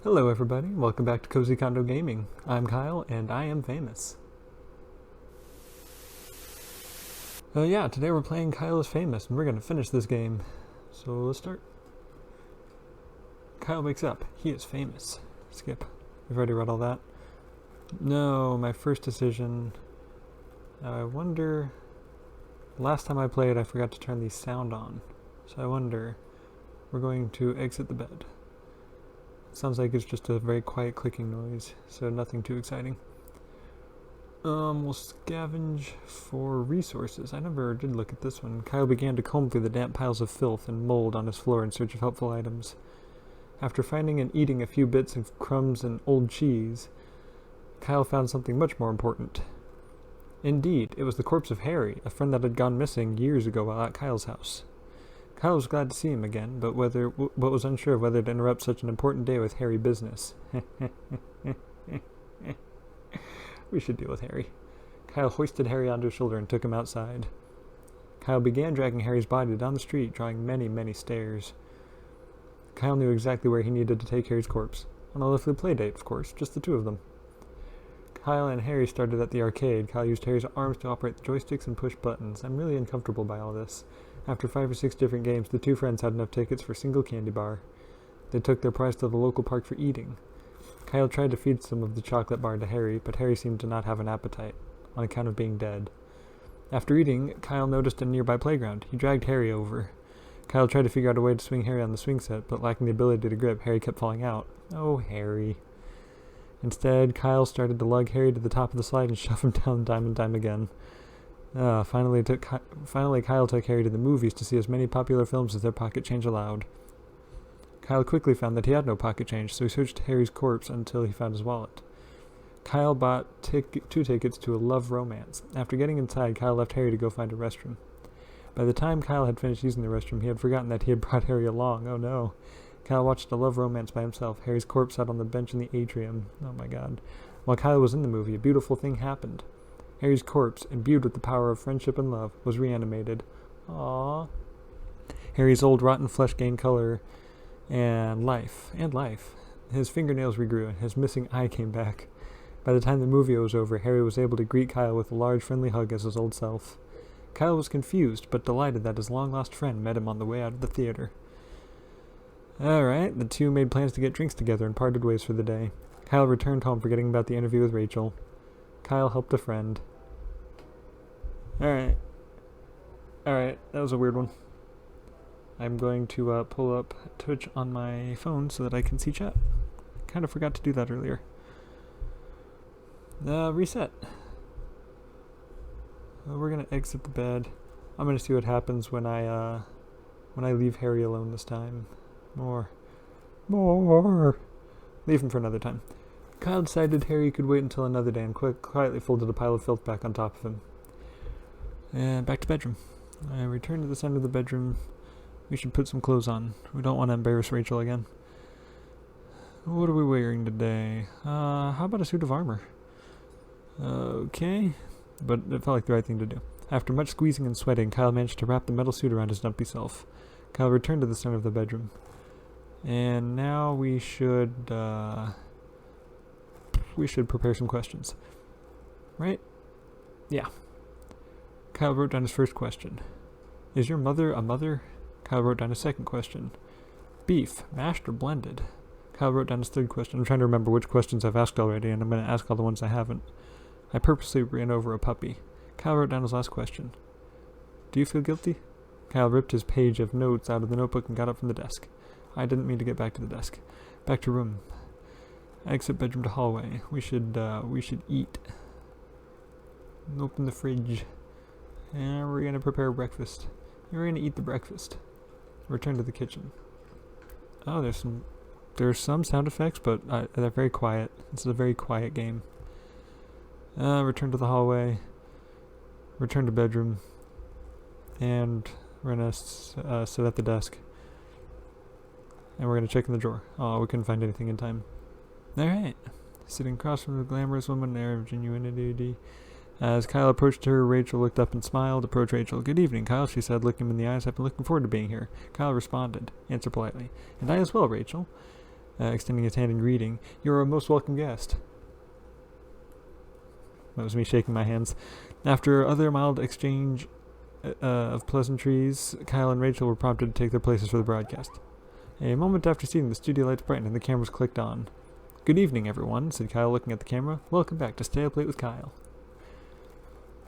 Hello everybody, welcome back to Cozy Condo Gaming. I'm Kyle, and I am famous. Today we're playing Kyle is Famous, and we're gonna finish this game. So let's start. Kyle wakes up. He is famous. Skip. We've already read all that. No, my first decision. I wonder... Last time I played, I forgot to turn the sound on. So I wonder... We're going to exit the bed. Sounds like it's just a very quiet clicking noise, so nothing too exciting. We'll scavenge for resources. I never did look at this one. Kyle began to comb through the damp piles of filth and mold on his floor in search of helpful items. After finding and eating a few bits of crumbs and old cheese, Kyle found something much more important. Indeed, it was the corpse of Harry, a friend that had gone missing years ago while at Kyle's house. Kyle was glad to see him again, but was unsure of whether to interrupt such an important day with Harry business. We should deal with Harry. Kyle hoisted Harry onto his shoulder and took him outside. Kyle began dragging Harry's body down the street, drawing many, many stairs. Kyle knew exactly where he needed to take Harry's corpse. On a lovely play date, of course, just the two of them. Kyle and Harry started at the arcade. Kyle used Harry's arms to operate the joysticks and push buttons. I'm really uncomfortable by all this. After 5 or 6 different games, the two friends had enough tickets for a single candy bar. They took their prize to the local park for eating. Kyle tried to feed some of the chocolate bar to Harry, but Harry seemed to not have an appetite, on account of being dead. After eating, Kyle noticed a nearby playground. He dragged Harry over. Kyle tried to figure out a way to swing Harry on the swing set, but lacking the ability to grip, Harry kept falling out. Oh, Harry. Instead, Kyle started to lug Harry to the top of the slide and shove him down time and time again. Finally, Kyle took Harry to the movies to see as many popular films as their pocket change allowed. Kyle quickly found that he had no pocket change, so he searched Harry's corpse until he found his wallet. Kyle bought 2 tickets to a love romance. After getting inside, Kyle left Harry to go find a restroom. By the time Kyle had finished using the restroom, he had forgotten that he had brought Harry along. Oh no. Kyle watched a love romance by himself. Harry's corpse sat on the bench in the atrium. Oh my god. While Kyle was in the movie, a beautiful thing happened. Harry's corpse, imbued with the power of friendship and love, was reanimated. Aww. Harry's old rotten flesh gained color and life. His fingernails regrew and his missing eye came back. By the time the movie was over, Harry was able to greet Kyle with a large friendly hug as his old self. Kyle was confused, but delighted that his long-lost friend met him on the way out of the theater. Alright, the two made plans to get drinks together and parted ways for the day. Kyle returned home forgetting about the interview with Rachel. Kyle helped a friend. Alright, that was a weird one. I'm going to pull up Twitch on my phone so that I can see chat. Kind of forgot to do that earlier. Reset. We're gonna exit the bed. I'm gonna see what happens when I leave Harry alone this time. More. Leave him for another time. Kyle decided Harry could wait until another day and quietly folded a pile of filth back on top of him. And back to bedroom. I returned to the center of the bedroom. We should put some clothes on. We don't want to embarrass Rachel again. What are we wearing today? How about a suit of armor? Okay. But it felt like the right thing to do. After much squeezing and sweating, Kyle managed to wrap the metal suit around his dumpy self. Kyle returned to the center of the bedroom. And now we should prepare some questions. Right? Yeah. Kyle wrote down his first question. Is your mother a mother? Kyle wrote down his second question. Beef, mashed or blended? Kyle wrote down his third question. I'm trying to remember which questions I've asked already, and I'm going to ask all the ones I haven't. I purposely ran over a puppy. Kyle wrote down his last question. Do you feel guilty? Kyle ripped his page of notes out of the notebook and got up from the desk. I didn't mean to get back to the desk. Back to room. Exit bedroom to hallway. We should eat. Open the fridge. And we're gonna prepare breakfast. We're gonna eat the breakfast. Return to the kitchen. Oh, there's some sound effects, but they're very quiet. This is a very quiet game. Return to the hallway. Return to bedroom. And we're gonna sit at the desk. And we're gonna check in the drawer. Oh, we couldn't find anything in time. Alright. Sitting across from the glamorous woman, an air of genuinity. As Kyle approached her, Rachel looked up and smiled. Approached Rachel. Good evening, Kyle, she said, looking him in the eyes. I've been looking forward to being here. Kyle responded. Answer politely. And I as well, Rachel. extending his hand in greeting. "You're a most welcome guest." That was me shaking my hands. After other mild exchange of pleasantries, Kyle and Rachel were prompted to take their places for the broadcast. A moment after seating, the studio lights brightened and the cameras clicked on. "Good evening, everyone," said Kyle, looking at the camera. "Welcome back to Stay Up Late with Kyle.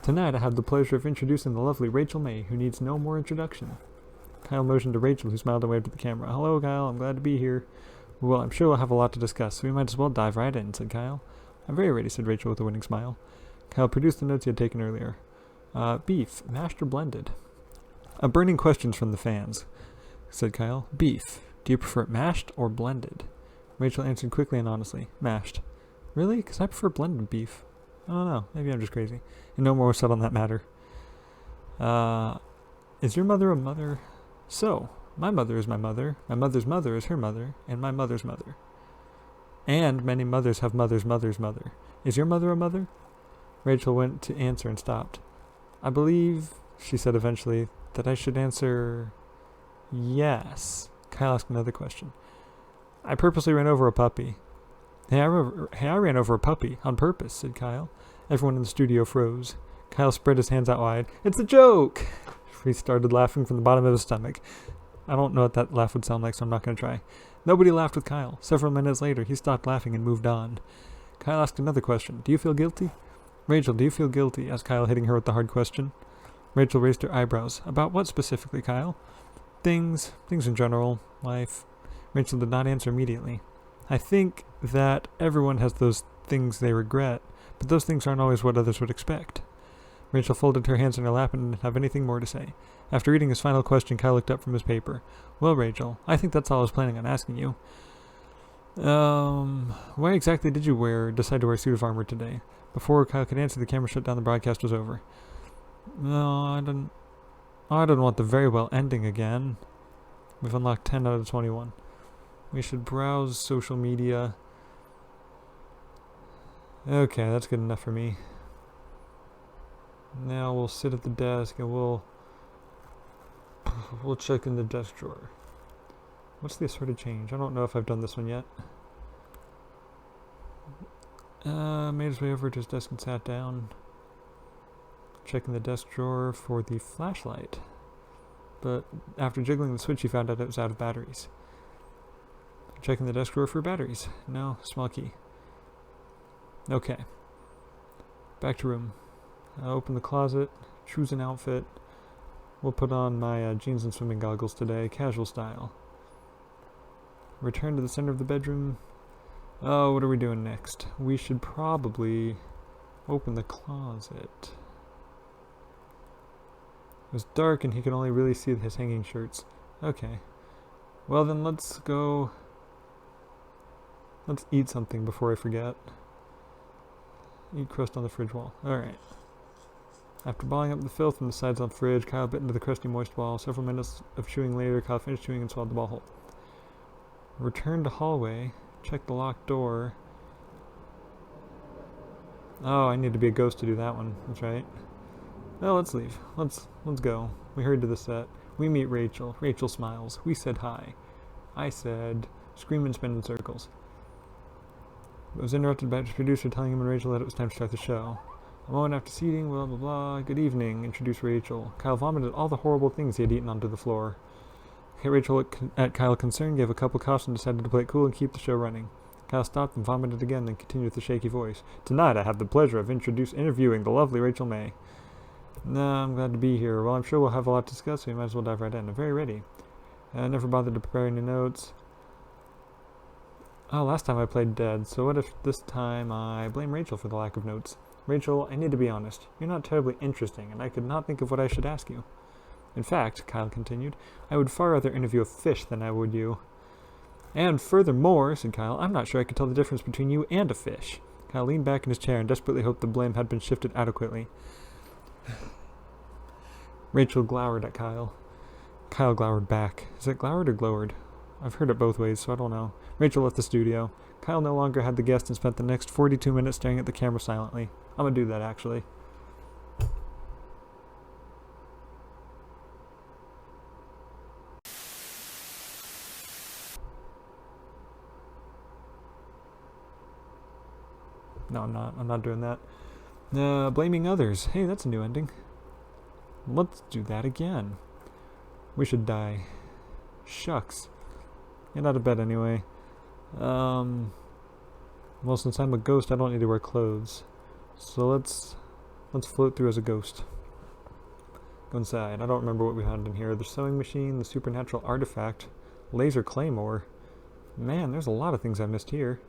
Tonight I have the pleasure of introducing the lovely Rachel May, who needs no more introduction." Kyle motioned to Rachel, who smiled and waved at the camera. "Hello, Kyle. I'm glad to be here." "Well, I'm sure we'll have a lot to discuss, so we might as well dive right in," said Kyle. "I'm very ready," said Rachel with a winning smile. Kyle produced the notes he had taken earlier. "Beef, mashed or blended?" "A burning question from the fans," said Kyle. "Beef. Do you prefer it mashed or blended?" Rachel answered quickly and honestly. "Mashed." "Really? Because I prefer blended beef." "I don't know. Maybe I'm just crazy." And no more was said on that matter. Is your mother a mother?" "So, my mother is my mother mother is her mother, and my mother's mother. And many mothers have mother's mother's mother. Is your mother a mother?" Rachel went to answer and stopped. "I believe," she said eventually, "that I should answer yes." Kyle asked another question. "I purposely ran over a puppy." Hey, I ran over a puppy on purpose," said Kyle. Everyone in the studio froze. Kyle spread his hands out wide. "It's a joke!" He started laughing from the bottom of his stomach. I don't know what that laugh would sound like, so I'm not going to try. Nobody laughed with Kyle. Several minutes later, he stopped laughing and moved on. Kyle asked another question. "Do you feel guilty?" "Rachel, do you feel guilty?" asked Kyle, hitting her with the hard question. Rachel raised her eyebrows. "About what specifically, Kyle?" Things in general, life." Rachel did not answer immediately. "I think that everyone has those things they regret, but those things aren't always what others would expect." Rachel folded her hands in her lap and didn't have anything more to say. After reading his final question, Kyle looked up from his paper. "Well, Rachel, I think that's all I was planning on asking you. Why exactly did you decide to wear a suit of armor today?" Before Kyle could answer, the camera shut down. The broadcast was over. "No, I didn't want the very well ending again." We've unlocked 10 out of 21. We should browse social media. Okay, that's good enough for me. Now we'll sit at the desk and we'll check in the desk drawer. What's the assorted change? I don't know if I've done this one yet. Made his way over to his desk and sat down. Checking the desk drawer for the flashlight. But after jiggling the switch, he found out it was out of batteries. Checking the desk drawer for batteries. No, small key. Okay. Back to room. Open the closet. Choose an outfit. We'll put on my jeans and swimming goggles today, casual style. Return to the center of the bedroom. Oh, what are we doing next? We should probably open the closet. It was dark and he could only really see his hanging shirts. Okay. Well then, let's eat something before I forget. Eat crust on the fridge wall. Alright. After balling up the filth from the sides on the fridge, Kyle bit into the crusty moist wall. Several minutes of chewing later, Kyle finished chewing and swallowed the ball whole. Returned to hallway. Check the locked door. Oh, I need to be a ghost to do that one. That's right. Well, let's leave. Let's go. We hurried to the set. We meet Rachel. Rachel smiles. We said hi. I said, scream and spin in circles. It was interrupted by his producer telling him and Rachel that it was time to start the show. A moment after seating, blah blah blah. "Good evening," introduced Rachel. Kyle vomited all the horrible things he had eaten onto the floor. Rachel looked at Kyle concerned, gave a couple coughs, and decided to play it cool and keep the show running. Kyle stopped and vomited again, then continued with a shaky voice. "Tonight I have the pleasure of interviewing the lovely Rachel May." "No, I'm glad to be here. Well, I'm sure we'll have a lot to discuss, so we might as well dive right in. I'm very ready. I never bothered to prepare any notes. Oh, last time I played dead, so what if this time I blame Rachel for the lack of notes? Rachel, I need to be honest. You're not terribly interesting, and I could not think of what I should ask you. In fact," Kyle continued, "I would far rather interview a fish than I would you." "And furthermore," said Kyle, "I'm not sure I could tell the difference between you and a fish." Kyle leaned back in his chair and desperately hoped the blame had been shifted adequately. Rachel glowered at Kyle. Kyle glowered back. Is it glowered or glowered? I've heard it both ways, so I don't know. Rachel left the studio. Kyle no longer had the guest and spent the next 42 minutes staring at the camera silently. I'm gonna do that, actually. No, I'm not. I'm not doing that. Blaming others. Hey, that's a new ending. Let's do that again. We should die. Shucks. Get out of bed anyway. Well, since I'm a ghost, I don't need to wear clothes. So let's float through as a ghost. Go inside. I don't remember what we found in here. The sewing machine, the supernatural artifact, laser claymore. Man, there's a lot of things I missed here.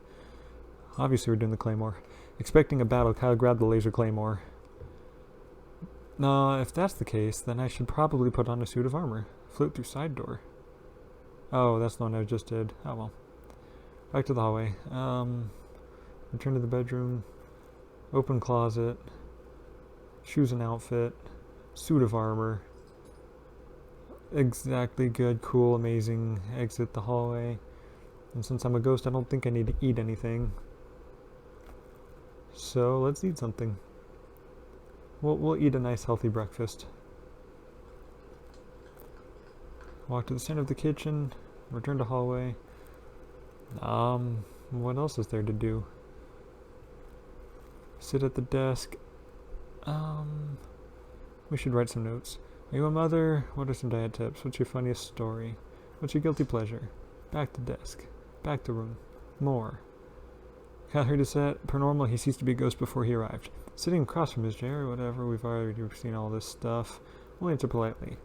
Obviously we're doing the claymore. Expecting a battle, Kyle grabbed the laser claymore. No, if that's the case, then I should probably put on a suit of armor. Float through side door. Oh, that's the one I just did. Oh well. Back to the hallway. Return to the bedroom. Open closet. Shoes and outfit. Suit of armor. Exactly good, cool, amazing. Exit the hallway. And since I'm a ghost, I don't think I need to eat anything. So let's eat something. We'll eat a nice healthy breakfast. Walk to the center of the kitchen. Return to hallway. What else is there to do? Sit at the desk. We should write some notes. Are you a mother? What are some diet tips? What's your funniest story? What's your guilty pleasure? Back to desk. Back to room. More. Kyle heard us at per normal. He ceased to be a ghost before he arrived. Sitting across from his chair or whatever. We've already seen all this stuff. We'll answer politely.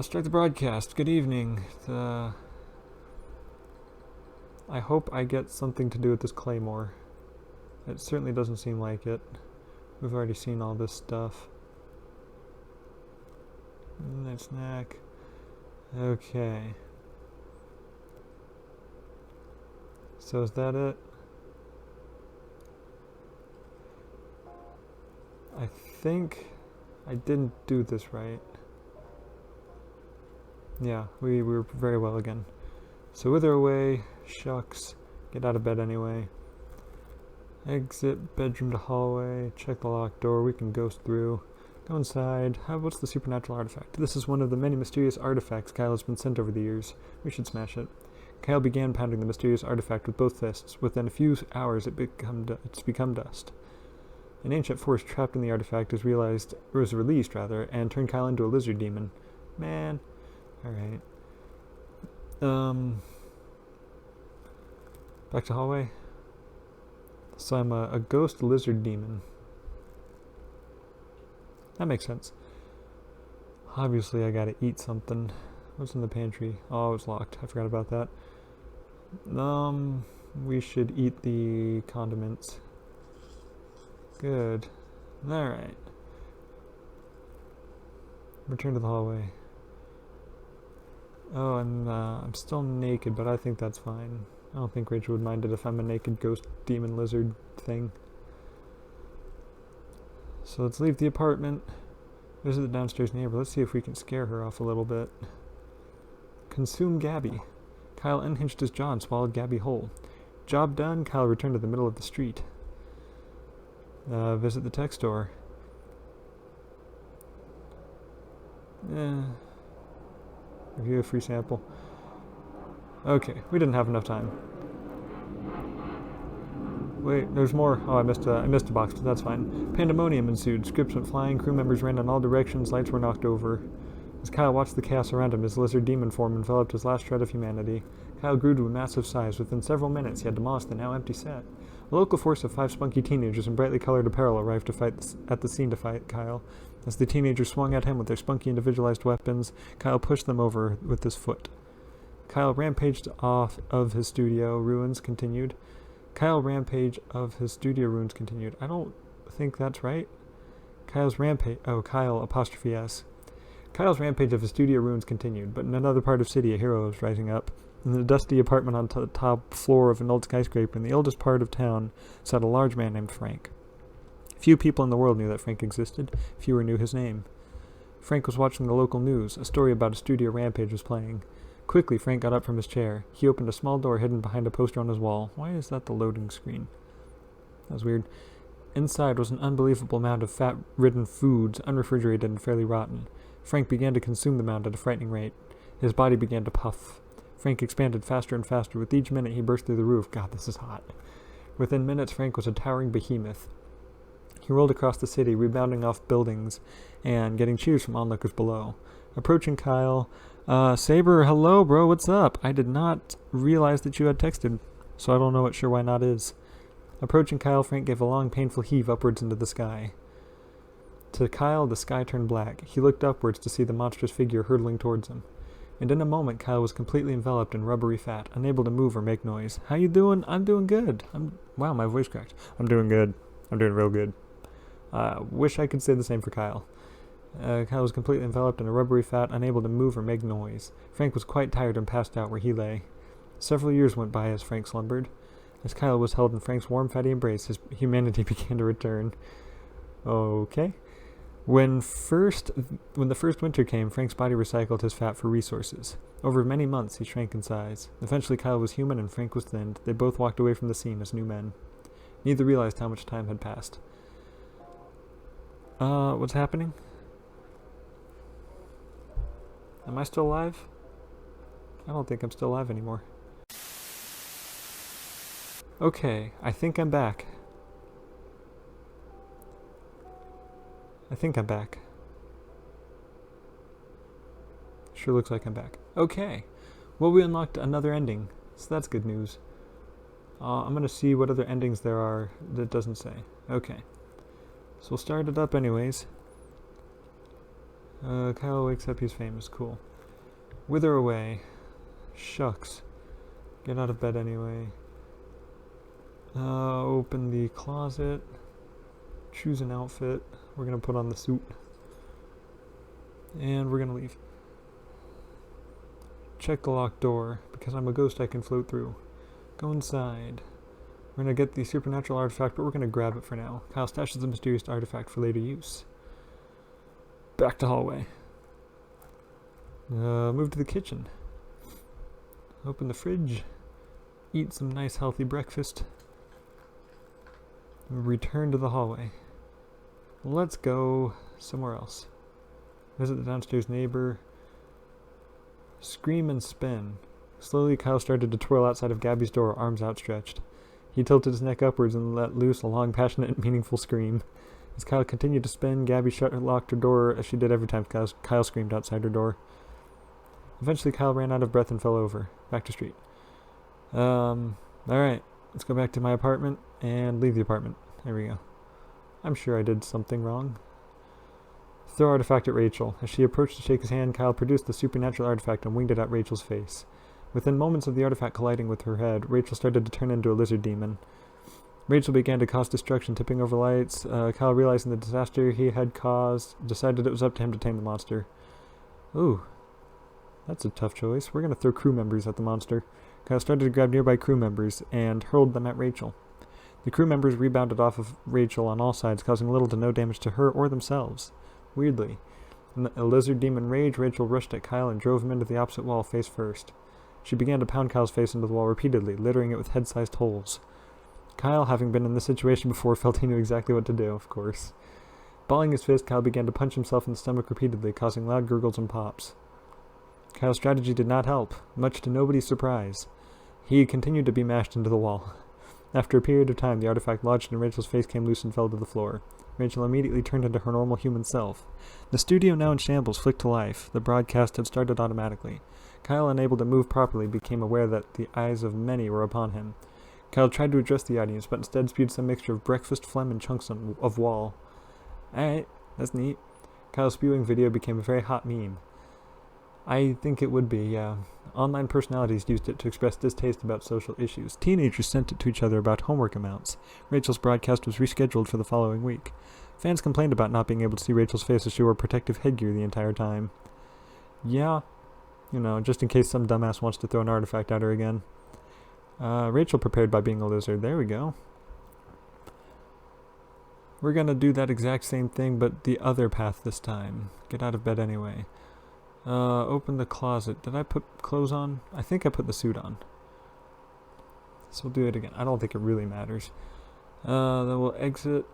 Start the broadcast. Good evening. I hope I get something to do with this claymore. It certainly doesn't seem like it. We've already seen all this stuff. Night snack. Okay. So is that it? I think I didn't do this right. Yeah, we were very well again. So wither away, shucks, get out of bed anyway. Exit bedroom to hallway, check the locked door, we can ghost through. Go inside. What's the supernatural artifact? This is one of the many mysterious artifacts Kyle has been sent over the years. We should smash it. Kyle began pounding the mysterious artifact with both fists. Within a few hours it's become dust. An ancient force trapped in the artifact was released, and turned Kyle into a lizard demon. Man. Alright. Back to hallway. So I'm a ghost lizard demon. That makes sense. Obviously I gotta eat something. What's in the pantry? Oh, it's locked. I forgot about that. We should eat the condiments. Good. Alright. Return to the hallway. Oh, I'm still naked, but I think that's fine. I don't think Rachel would mind it if I'm a naked ghost demon lizard thing. So let's leave the apartment. Visit the downstairs neighbor. Let's see if we can scare her off a little bit. Consume Gabby. Kyle unhinged his jaw and swallowed Gabby whole. Job done. Kyle returned to the middle of the street. Visit the tech store. Review a free sample. Okay, we didn't have enough time. Wait, there's more. Oh, I missed a box, but that's fine. Pandemonium ensued. Scripts went flying. Crew members ran in all directions. Lights were knocked over. As Kyle watched the chaos around him, his lizard demon form enveloped his last shred of humanity. Kyle grew to a massive size. Within several minutes, he had demolished the now empty set. A local force of 5 spunky teenagers in brightly colored apparel arrived at the scene to fight Kyle. As the teenagers swung at him with their spunky individualized weapons, Kyle pushed them over with his foot. Kyle rampaged off of his studio. Ruins continued. I don't think that's right. Kyle's rampage. Oh, Kyle apostrophe S. Kyle's rampage of his studio ruins continued, but in another part of city, a hero was rising up. In the dusty apartment on the top floor of an old skyscraper in the oldest part of town sat a large man named Frank. Few people in the world knew that Frank existed. Fewer knew his name. Frank was watching the local news. A story about a studio rampage was playing. Quickly, Frank got up from his chair. He opened a small door hidden behind a poster on his wall. Why is that the loading screen? That was weird. Inside was an unbelievable mound of fat-ridden foods, unrefrigerated and fairly rotten. Frank began to consume the mound at a frightening rate. His body began to puff. Frank expanded faster and faster. With each minute, he burst through the roof. God, this is hot. Within minutes, Frank was a towering behemoth. He rolled across the city, rebounding off buildings and getting cheers from onlookers below. Approaching Kyle, Saber, hello, bro, what's up? I did not realize that you had texted, so I don't know what Sure Why Not is. Approaching Kyle, Frank gave a long, painful heave upwards into the sky. To Kyle, the sky turned black. He looked upwards to see the monstrous figure hurtling towards him. And in a moment, Kyle was completely enveloped in rubbery fat, unable to move or make noise. How you doing? I'm doing good. Wow, my voice cracked. I'm doing good. I'm doing real good. Wish I could say the same for Kyle. Kyle was completely enveloped in a rubbery fat, unable to move or make noise. Frank was quite tired and passed out where he lay. Several years went by as Frank slumbered. As Kyle was held in Frank's warm, fatty embrace, his humanity began to return. Okay. When the first winter came, Frank's body recycled his fat for resources. Over many months, he shrank in size. Eventually, Kyle was human and Frank was thinned. They both walked away from the scene as new men. Neither realized how much time had passed. What's happening? Am I still alive? I don't think I'm still alive anymore. Okay, I think I'm back. Sure looks like I'm back. Okay. Well, we unlocked another ending, so that's good news. I'm gonna see what other endings there are that doesn't say. Okay. So we'll start it up anyways. Kyle wakes up, he's famous. Cool. Wither away. Shucks. Get out of bed anyway. Open the closet. Choose an outfit. We're gonna put on the suit. And we're gonna leave. Check the locked door. Because I'm a ghost, I can float through. Go inside. We're gonna get the supernatural artifact, but we're gonna grab it for now. Kyle stashes the mysterious artifact for later use. Back to hallway. Move to the kitchen. Open the fridge. Eat some nice healthy breakfast. Return to the hallway. Let's go somewhere else. Visit the downstairs neighbor. Scream and spin. Slowly, Kyle started to twirl outside of Gabby's door, arms outstretched. He tilted his neck upwards and let loose a long, passionate, and meaningful scream. As Kyle continued to spin, Gabby locked her door as she did every time Kyle screamed outside her door. Eventually, Kyle ran out of breath and fell over. Back to street. Alright. Let's go back to my apartment and leave the apartment. There we go. I'm sure I did something wrong. Throw artifact at Rachel. As she approached to shake his hand, Kyle produced the supernatural artifact and winged it at Rachel's face. Within moments of the artifact colliding with her head, Rachel started to turn into a lizard demon. Rachel began to cause destruction, tipping over lights. Kyle, realizing the disaster he had caused, decided it was up to him to tame the monster. Ooh. That's a tough choice. We're going to throw crew members at the monster. Kyle started to grab nearby crew members and hurled them at Rachel. The crew members rebounded off of Rachel on all sides, causing little to no damage to her or themselves. Weirdly, in a lizard demon rage, Rachel rushed at Kyle and drove him into the opposite wall face first. She began to pound Kyle's face into the wall repeatedly, littering it with head-sized holes. Kyle, having been in this situation before, felt he knew exactly what to do, of course. Balling his fist, Kyle began to punch himself in the stomach repeatedly, causing loud gurgles and pops. Kyle's strategy did not help, much to nobody's surprise. He continued to be mashed into the wall. After a period of time, the artifact lodged in Rachel's face came loose and fell to the floor. Rachel immediately turned into her normal human self. The studio, now in shambles, flicked to life. The broadcast had started automatically. Kyle, unable to move properly, became aware that the eyes of many were upon him. Kyle tried to address the audience, but instead spewed some mixture of breakfast, phlegm, and chunks of wall. Alright, that's neat. Kyle's spewing video became a very hot meme. I think it would be, yeah. Online personalities used it to express distaste about social issues. Teenagers sent it to each other about homework amounts. Rachel's broadcast was rescheduled for the following week. Fans complained about not being able to see Rachel's face as she wore protective headgear the entire time. Yeah, just in case some dumbass wants to throw an artifact at her again. Rachel prepared by being a lizard. There we go. We're gonna do that exact same thing, but the other path this time. Get out of bed anyway. Open the closet. Did I put clothes on? I think I put the suit on. So we'll do it again. I don't think it really matters. Then we'll exit.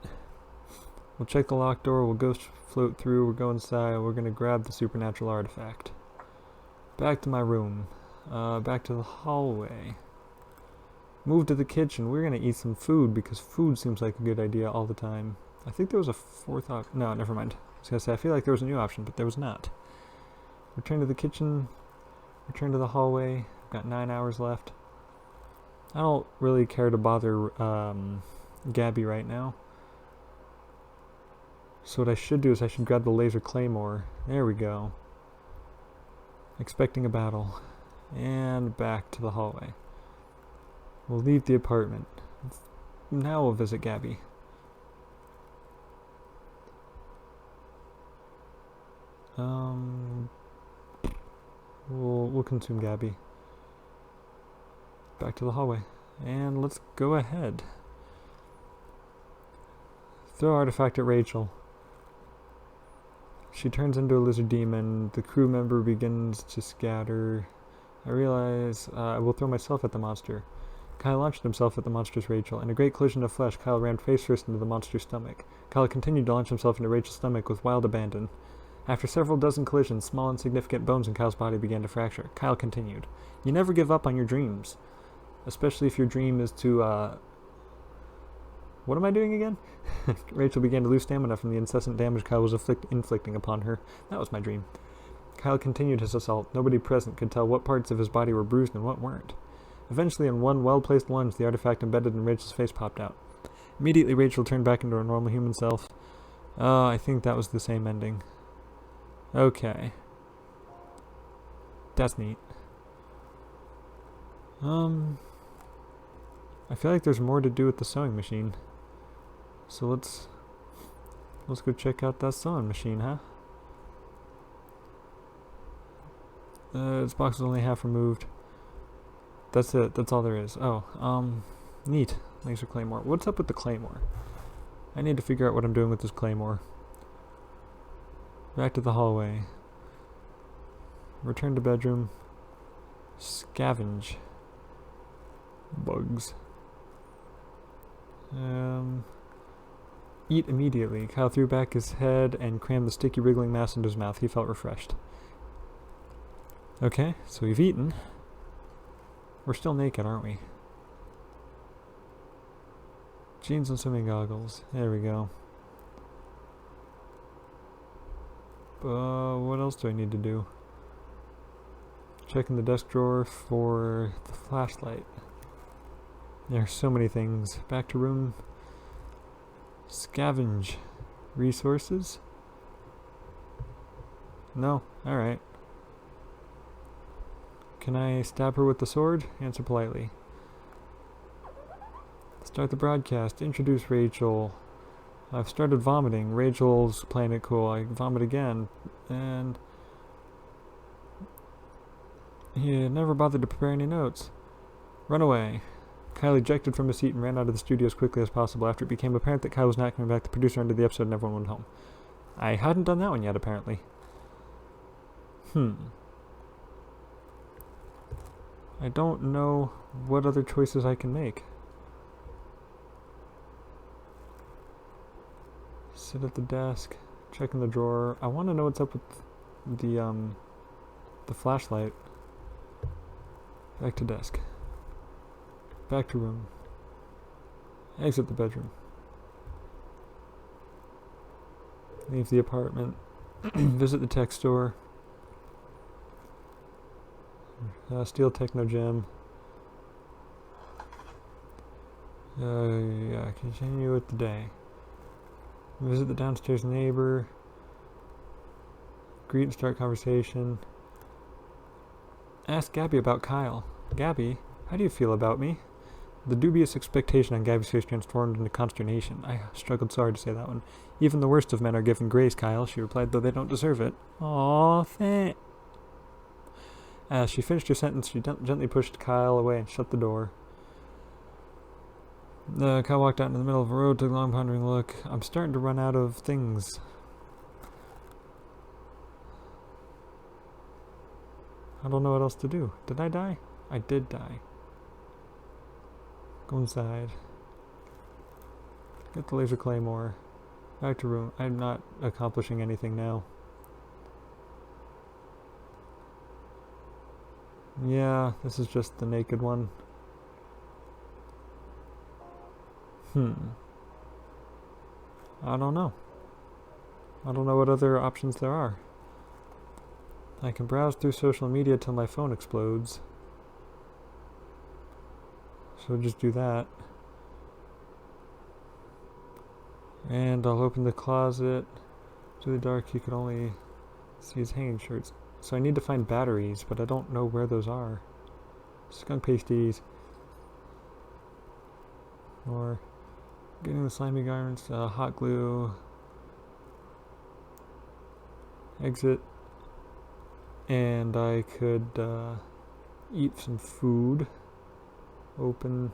We'll check the locked door. We'll ghost float through. We'll go inside. We're going to grab the supernatural artifact. Back to my room. Back to the hallway. Move to the kitchen. We're gonna eat some food because food seems like a good idea all the time. I think there was a fourth option. No, never mind. I was gonna say, I feel like there was a new option, but there was not. Return to the kitchen. Return to the hallway. Got 9 hours left. I don't really care to bother Gabby right now. So what I should do is I should grab the laser claymore. There we go. Expecting a battle. And back to the hallway. We'll leave the apartment. Now we'll visit Gabby. We'll consume Gabby. Back to the hallway. And let's go ahead. Throw artifact at Rachel. She turns into a lizard demon. The crew member begins to scatter. I realize I will throw myself at the monster. Kyle launched himself at the monster's Rachel. In a great collision of flesh, Kyle ran face first into the monster's stomach. Kyle continued to launch himself into Rachel's stomach with wild abandon. After several dozen collisions, small insignificant bones in Kyle's body began to fracture. Kyle continued. You never give up on your dreams. Especially if your dream is to, What am I doing again? Rachel began to lose stamina from the incessant damage Kyle was inflicting upon her. That was my dream. Kyle continued his assault. Nobody present could tell what parts of his body were bruised and what weren't. Eventually, in one well-placed lunge, the artifact embedded in Rachel's face popped out. Immediately, Rachel turned back into her normal human self. Oh, I think that was the same ending. Okay. That's neat. I feel like there's more to do with the sewing machine. So let's go check out that sewing machine, huh? Its box is only half removed. That's it. That's all there is. Oh, neat. Laser claymore. What's up with the claymore? I need to figure out what I'm doing with this claymore. Back to the hallway. Return to bedroom. Scavenge. Bugs. Eat immediately. Kyle threw back his head and crammed the sticky wriggling mass into his mouth. He felt refreshed. Okay, so we've eaten. We're still naked, aren't we? Jeans and swimming goggles. There we go. What else do I need to do? Checking the desk drawer for the flashlight. There are so many things. Back to room. Scavenge. Resources? No. Alright. Can I stab her with the sword? Answer politely. Start the broadcast. Introduce Rachel. I've started vomiting. Rachel's playing it cool. I vomit again. And he never bothered to prepare any notes. Run away. Kyle ejected from his seat and ran out of the studio as quickly as possible. After it became apparent that Kyle was not coming back, the producer ended the episode and everyone went home. I hadn't done that one yet, apparently. I don't know what other choices I can make. Sit at the desk, check in the drawer. I want to know what's up with the flashlight. Back to desk. Back to room. Exit the bedroom. Leave the apartment. Visit the tech store. Steal Techno Gem. Yeah, continue with the day. Visit the downstairs neighbor. Greet and start conversation. Ask Gabby about Kyle. Gabby, how do you feel about me? The dubious expectation on Gabby's face transformed into consternation. I struggled so hard to say that one. Even the worst of men are given grace, Kyle, she replied, though they don't deserve it. Aw, thanks. As she finished her sentence, she gently pushed Kyle away and shut the door. Kyle walked out into the middle of a road, took a long pondering look. I'm starting to run out of things. I don't know what else to do. Did I die? I did die. Go inside. Get the laser claymore. Back to room. I'm not accomplishing anything now. Yeah, this is just the naked one. I don't know. I don't know what other options there are. I can browse through social media till my phone explodes. So just do that. And I'll open the closet. To the dark, you can only see his hanging shirts. So I need to find batteries, but I don't know where those are. Skunk pasties. Or getting the slimy garments, hot glue. Exit. And I could eat some food. Open.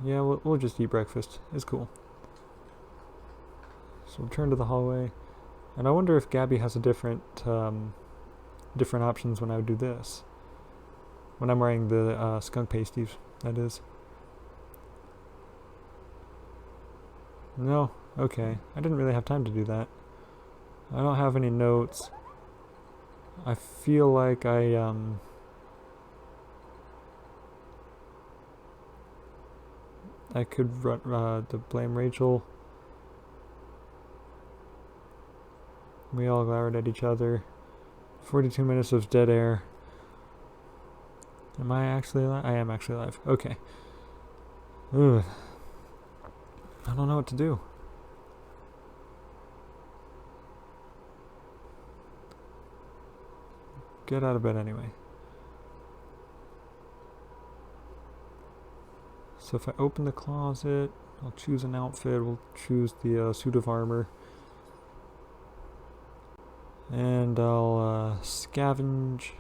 Yeah, we'll just eat breakfast. It's cool. So we'll turn to the hallway. And I wonder if Gabby has a different options when I would do this. When I'm wearing the skunk pasties, that is. No? Okay. I didn't really have time to do that. I don't have any notes. I feel like I could to blame Rachel. We all glowered at each other. 42 minutes of dead air. Am I actually alive? I am actually alive. Okay. Ugh. I don't know what to do. Get out of bed anyway. So if I open the closet, I'll choose an outfit. We'll choose the suit of armor. And I'll scavenge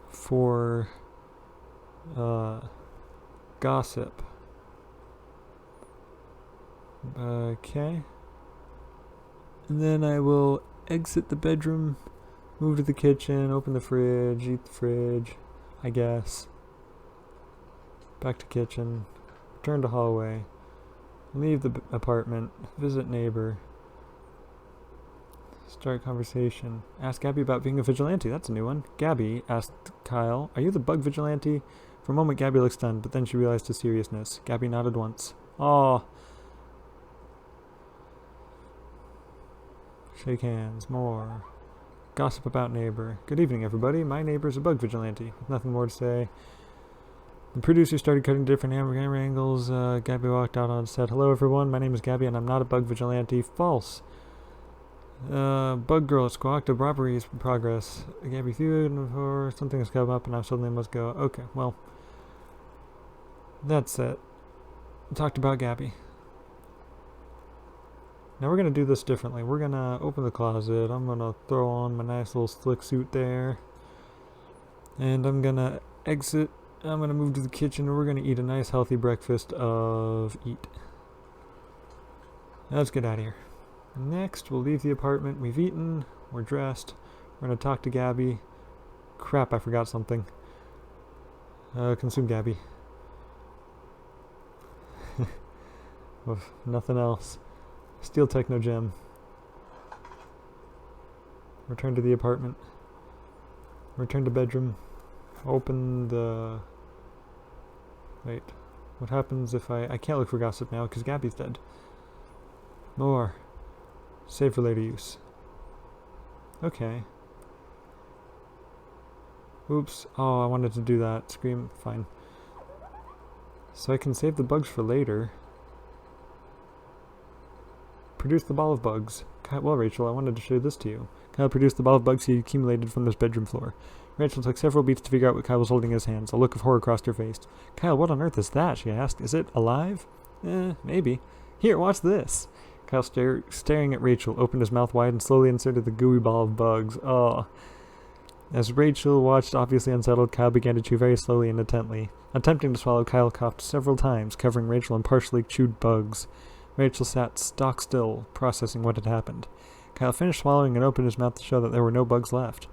for gossip. Okay. And then I will exit the bedroom, move to the kitchen, open the fridge, eat the fridge, I guess. Back to kitchen, return to hallway, leave the apartment, visit neighbor, start conversation, ask Gabby about being a vigilante. That's a new one. Gabby asked Kyle, "Are you the bug vigilante?" For a moment, Gabby looked stunned, but then she realized his seriousness. Gabby nodded once. Aw. Shake hands. More. Gossip about neighbor. Good evening, everybody. My neighbor's a bug vigilante. With nothing more to say, the producer started cutting different camera angles. Gabby walked out on set. Hello, everyone. My name is Gabby, and I'm not a bug vigilante. False. Bug girl squawked. A robbery is in progress. Gabby threw it before something has come up, and I suddenly must go. Okay, well, that's it. Talked about Gabby. Now we're going to do this differently. We're going to open the closet. I'm going to throw on my nice little slick suit there. And I'm going to exit. I'm going to move to the kitchen and we're going to eat a nice healthy breakfast of eat. Let's get out of here. Next, we'll leave the apartment. We've eaten. We're dressed. We're going to talk to Gabby. Crap, I forgot something. Consume Gabby. Nothing else. Steal Techno Gem. Return to the apartment. Return to bedroom. Open the... Wait. What happens if I can't look for gossip now because Gabby's dead. More. Save for later use. Okay. Oops. Oh, I wanted to do that. Scream. Fine. So I can save the bugs for later. Produce the ball of bugs. Well, Rachel, I wanted to show this to you. Kyle produced the ball of bugs he accumulated from this bedroom floor. Rachel took several beats to figure out what Kyle was holding in his hands. A look of horror crossed her face. Kyle, what on earth is that? She asked. Is it alive? Maybe. Here, watch this. Kyle, staring at Rachel, opened his mouth wide and slowly inserted the gooey ball of bugs. Oh. As Rachel watched, obviously unsettled, Kyle began to chew very slowly and intently. Attempting to swallow, Kyle coughed several times, covering Rachel in partially chewed bugs. Rachel sat stock still, processing what had happened. Kyle finished swallowing and opened his mouth to show that there were no bugs left.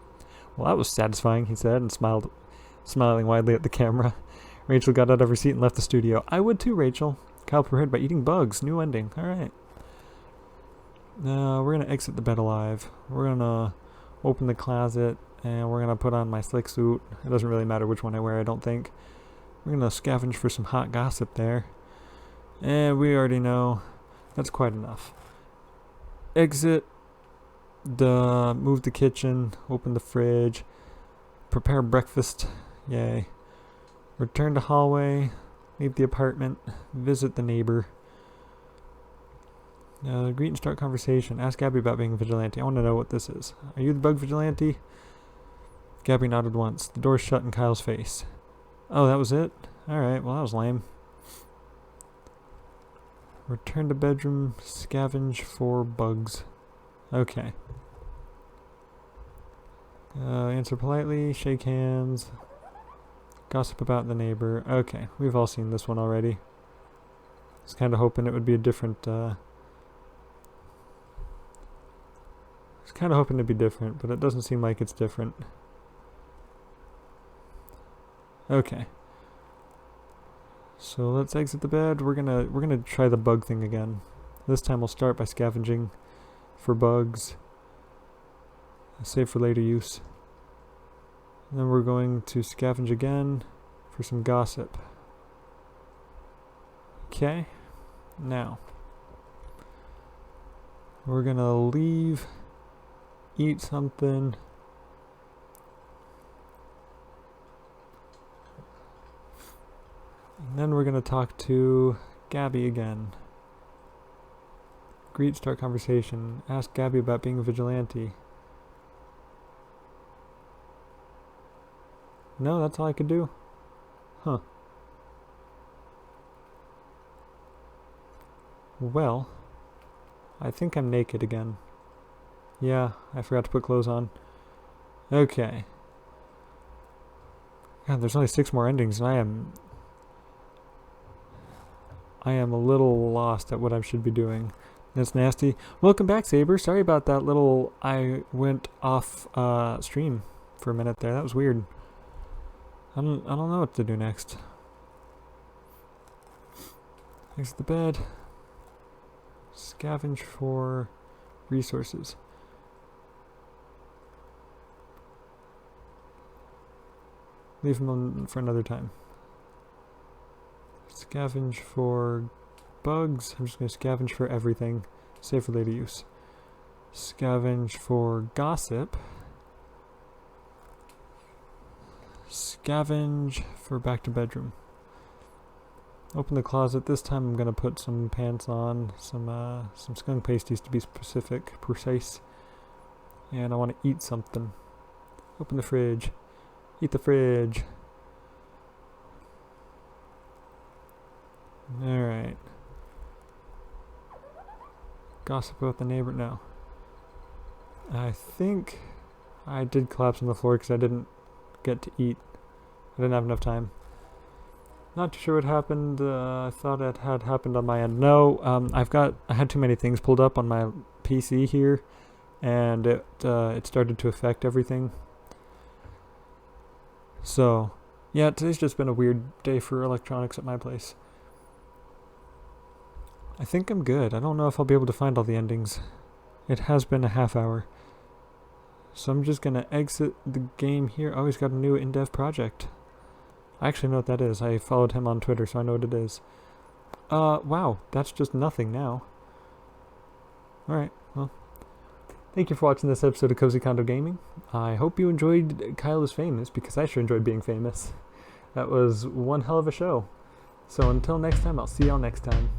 Well, that was satisfying, he said, and smiled, smiling widely at the camera. Rachel got out of her seat and left the studio. I would too, Rachel. Kyle prepared by eating bugs. New ending. Alright. We're going to exit the bed alive. We're going to open the closet, and we're going to put on my slick suit. It doesn't really matter which one I wear, I don't think. We're gonna scavenge for some hot gossip there. And we already know that's quite enough. Exit move the kitchen, open the fridge, prepare breakfast, yay. Return to hallway, leave the apartment, visit the neighbor. Greet and start conversation. Ask Gabby about being a vigilante. I want to know what this is. Are you the bug vigilante? Gabby nodded once. The door shut in Kyle's face. Oh, that was it? Alright, well that was lame. Return to bedroom, scavenge for bugs. Okay. Answer politely, shake hands, gossip about the neighbor. Okay, we've all seen this one already. I was kind of hoping it would be a different, but it doesn't seem like it's different. Okay. So let's exit the bed. We're gonna try the bug thing again. This time we'll start by scavenging for bugs. Save for later use. And then we're going to scavenge again for some gossip. Okay. Now we're gonna leave, eat something. And then we're going to talk to Gabby again. Greet, start conversation. Ask Gabby about being a vigilante. No, that's all I could do? Huh. Well, I think I'm naked again. Yeah, I forgot to put clothes on. Okay. God, there's only 6 more endings, and I am a little lost at what I should be doing. That's nasty. Welcome back, Saber. Sorry about that little... I went off stream for a minute there. That was weird. I don't know what to do next. Exit the bed. Scavenge for resources. Leave them on for another time. Scavenge for bugs. I'm just going to scavenge for everything. Save for later use. Scavenge for gossip. Scavenge for back to bedroom. Open the closet. This time I'm going to put some pants on. Some skunk pasties to be precise. And I want to eat something. Open the fridge. Eat the fridge. Alright. Gossip about the neighbor. No. I think I did collapse on the floor because I didn't get to eat. I didn't have enough time. Not too sure what happened. I thought it had happened on my end. No, I had too many things pulled up on my PC here, and it started to affect everything. So, yeah, today's just been a weird day for electronics at my place. I think I'm good. I don't know if I'll be able to find all the endings. It has been a half hour. So I'm just going to exit the game here. Oh, he's got a new in-dev project. I actually know what that is. I followed him on Twitter, so I know what it is. Wow, that's just nothing now. Alright, well. Thank you for watching this episode of Cozy Condo Gaming. I hope you enjoyed Kyle is Famous, because I sure enjoyed being famous. That was one hell of a show. So until next time, I'll see y'all next time.